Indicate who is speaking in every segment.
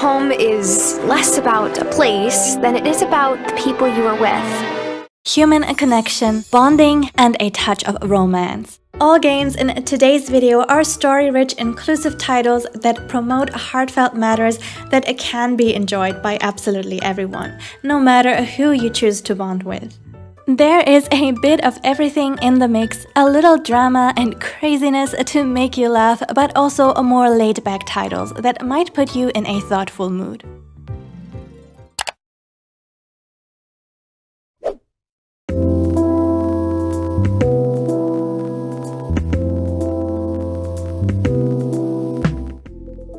Speaker 1: home is less about a place than it is about the people you are with.
Speaker 2: Human connection, bonding, and a touch of romance. All games in today's video are story-rich, inclusive titles that promote heartfelt matters that can be enjoyed by absolutely everyone, no matter who you choose to bond with. There is a bit of everything in the mix, a little drama and craziness to make you laugh, but also more laid-back titles that might put you in a thoughtful mood.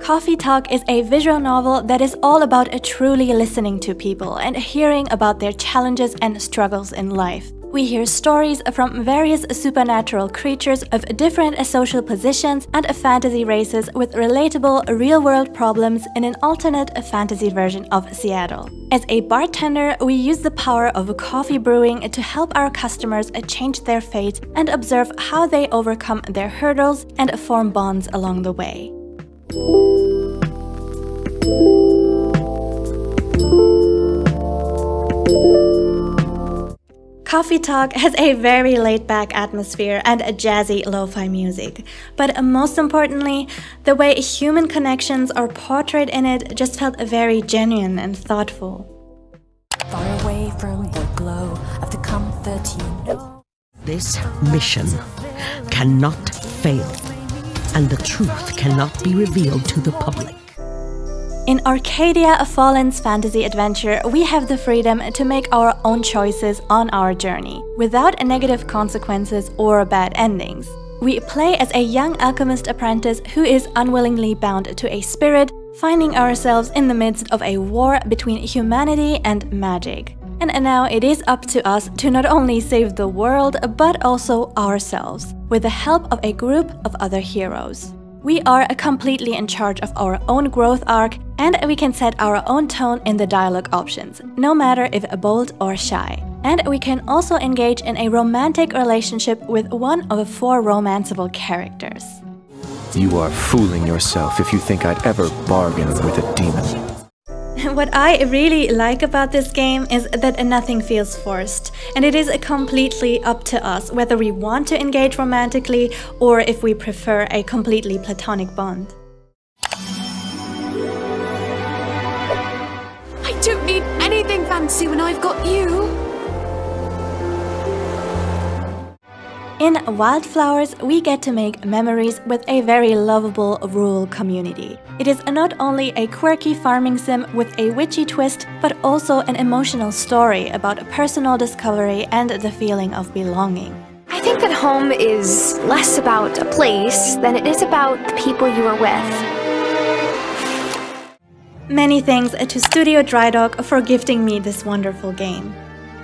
Speaker 2: Coffee Talk is a visual novel that is all about truly listening to people and hearing about their challenges and struggles in life. We hear stories from various supernatural creatures of different social positions and fantasy races with relatable real-world problems in an alternate fantasy version of Seattle. As a bartender, we use the power of coffee brewing to help our customers change their fate and observe how they overcome their hurdles and form bonds along the way. Coffee Talk has a very laid-back atmosphere and a jazzy lo-fi music, but most importantly, the way human connections are portrayed in it just felt very genuine and thoughtful.
Speaker 3: Far away from the glow of the comfort you know.
Speaker 4: This mission cannot fail, and the truth cannot be revealed to the public.
Speaker 2: In Arcadia Fallen's fantasy adventure, we have the freedom to make our own choices on our journey, without negative consequences or bad endings. We play as a young alchemist apprentice who is unwillingly bound to a spirit, finding ourselves in the midst of a war between humanity and magic. And now it is up to us to not only save the world, but also ourselves, with the help of a group of other heroes. We are completely in charge of our own growth arc, and we can set our own tone in the dialogue options, no matter if bold or shy. And we can also engage in a romantic relationship with one of 4 romanceable characters.
Speaker 5: You are fooling yourself if you think I'd ever bargain with a demon.
Speaker 2: What I really like about this game is that nothing feels forced, and it is completely up to us whether we want to engage romantically or if we prefer a completely platonic bond.
Speaker 6: I don't need anything fancy when I've got you!
Speaker 2: In Wylde Flowers, we get to make memories with a very lovable rural community. It is not only a quirky farming sim with a witchy twist, but also an emotional story about personal discovery and the feeling of belonging.
Speaker 1: I think that home is less about a place than it is about the people you are with.
Speaker 2: Many thanks to Studio Drydog for gifting me this wonderful game.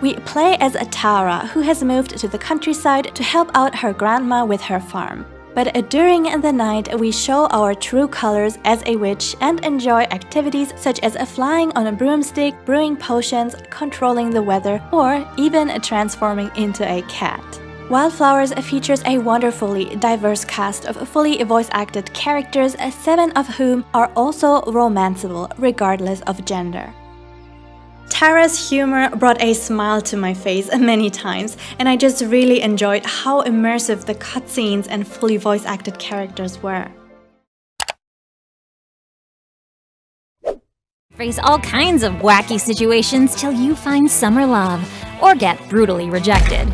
Speaker 2: We play as a Tara who has moved to the countryside to help out her grandma with her farm. But during the night, we show our true colors as a witch and enjoy activities such as flying on a broomstick, brewing potions, controlling the weather, or even transforming into a cat. Wylde Flowers features a wonderfully diverse cast of fully voice-acted characters, 7 of whom are also romanceable, regardless of gender. Tara's humor brought a smile to my face many times, and I just really enjoyed how immersive the cutscenes and fully voice-acted characters were.
Speaker 7: Face all kinds of wacky situations till you find summer love, or get brutally rejected.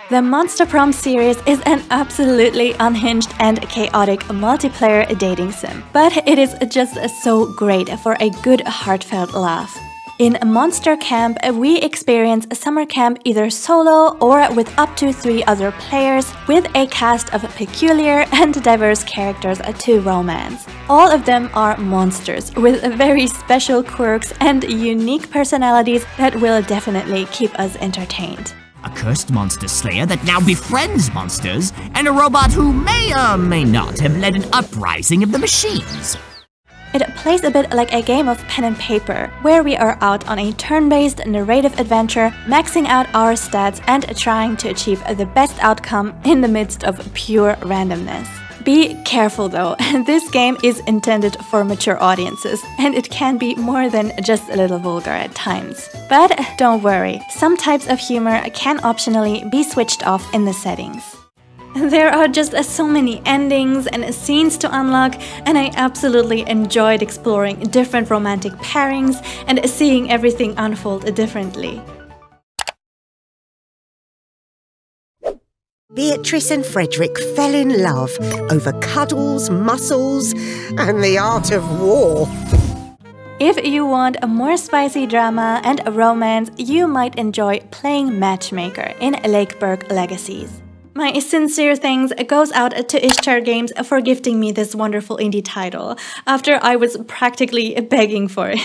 Speaker 2: The Monster Prom series is an absolutely unhinged and chaotic multiplayer dating sim, but it is just so great for a good heartfelt laugh. In Monster Camp, we experience summer camp either solo or with up to 3 other players, with a cast of peculiar and diverse characters to romance. All of them are monsters with very special quirks and unique personalities that will definitely keep us entertained.
Speaker 8: A cursed monster slayer that now befriends monsters, and a robot who may or may not have led an uprising of the machines.
Speaker 2: It plays a bit like a game of pen and paper, where we are out on a turn-based narrative adventure, maxing out our stats and trying to achieve the best outcome in the midst of pure randomness. Be careful though, this game is intended for mature audiences, and it can be more than just a little vulgar at times. But don't worry, some types of humor can optionally be switched off in the settings. There are just so many endings and scenes to unlock, and I absolutely enjoyed exploring different romantic pairings and seeing everything unfold differently.
Speaker 9: Beatrice and Frederick fell in love over cuddles, muscles, and the art of war.
Speaker 2: If you want a more spicy drama and a romance, you might enjoy playing Matchmaker in Lakeburg Legacies. My sincere thanks goes out to Ishtar Games for gifting me this wonderful indie title, after I was practically begging for it.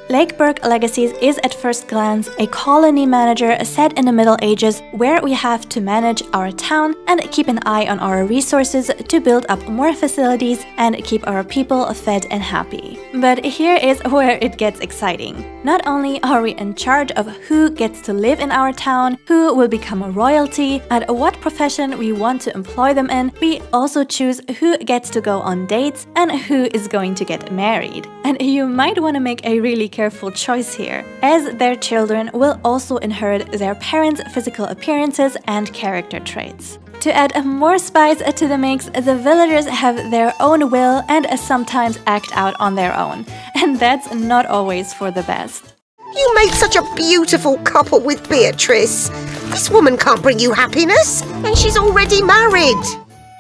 Speaker 2: Lakeburg Legacies is at first glance a colony manager set in the Middle Ages where we have to manage our town and keep an eye on our resources to build up more facilities and keep our people fed and happy. But here is where it gets exciting. Not only are we in charge of who gets to live in our town, who will become a royalty, and what profession we want to employ them in, we also choose who gets to go on dates and who is going to get married. And you might want to make a really careful choice here, as their children will also inherit their parents' physical appearances and character traits. To add more spice to the mix, the villagers have their own will and sometimes act out on their own, and that's not always for the best.
Speaker 9: You make such a beautiful couple with Beatrice. This woman can't bring you happiness, and she's already married.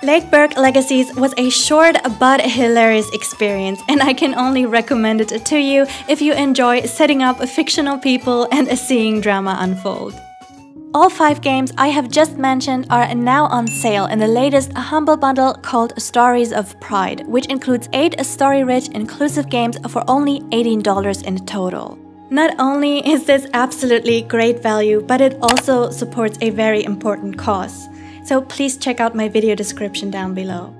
Speaker 2: Lakeburg Legacies was a short but hilarious experience, and I can only recommend it to you if you enjoy setting up fictional people and seeing drama unfold. All 5 games I have just mentioned are now on sale in the latest Humble Bundle called Stories of Pride, which includes 8 story-rich inclusive games for only $18 in total. Not only is this absolutely great value, but it also supports a very important cause. So please check out my video description down below.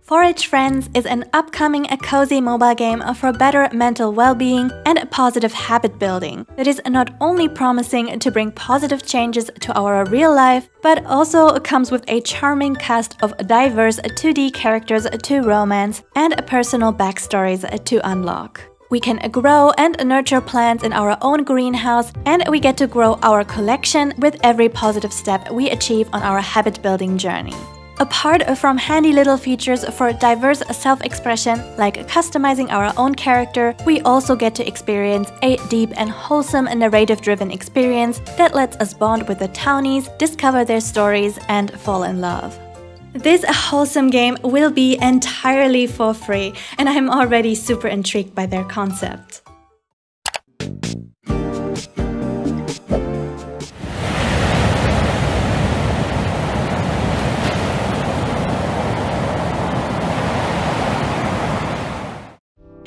Speaker 2: Forage Friends is an upcoming cozy mobile game for better mental well-being and positive habit building that is not only promising to bring positive changes to our real life, but also comes with a charming cast of diverse 2D characters to romance and personal backstories to unlock. We can grow and nurture plants in our own greenhouse, and we get to grow our collection with every positive step we achieve on our habit-building journey. Apart from handy little features for diverse self-expression, like customizing our own character, we also get to experience a deep and wholesome narrative-driven experience that lets us bond with the townies, discover their stories, and fall in love. This wholesome game will be entirely for free, and I'm already super intrigued by their concept.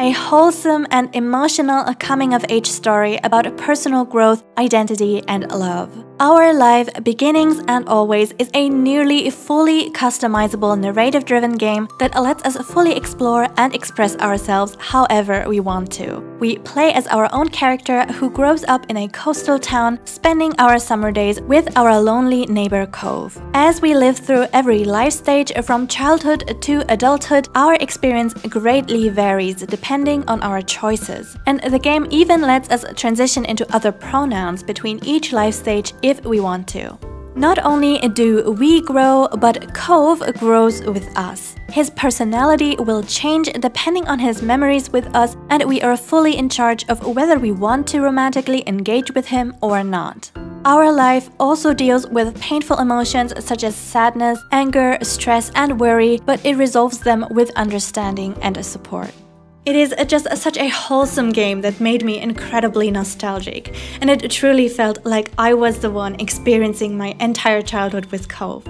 Speaker 2: A wholesome and emotional coming-of-age story about personal growth, identity, and love. Our Life, Beginnings and Always is a nearly fully customizable narrative-driven game that lets us fully explore and express ourselves however we want to. We play as our own character who grows up in a coastal town, spending our summer days with our lonely neighbor Cove. As we live through every life stage from childhood to adulthood, our experience greatly varies depending on our choices. And the game even lets us transition into other pronouns between each life stage if we want to. Not only do we grow, but Cove grows with us. His personality will change depending on his memories with us, and we are fully in charge of whether we want to romantically engage with him or not. Our life also deals with painful emotions such as sadness, anger, stress, and worry, but it resolves them with understanding and support. It is just such a wholesome game that made me incredibly nostalgic, and it truly felt like I was the one experiencing my entire childhood with Cove.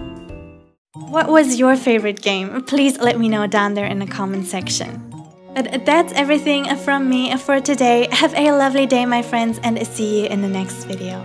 Speaker 2: What was your favorite game? Please let me know down there in the comment section. But that's everything from me for today. Have a lovely day, my friends, and see you in the next video.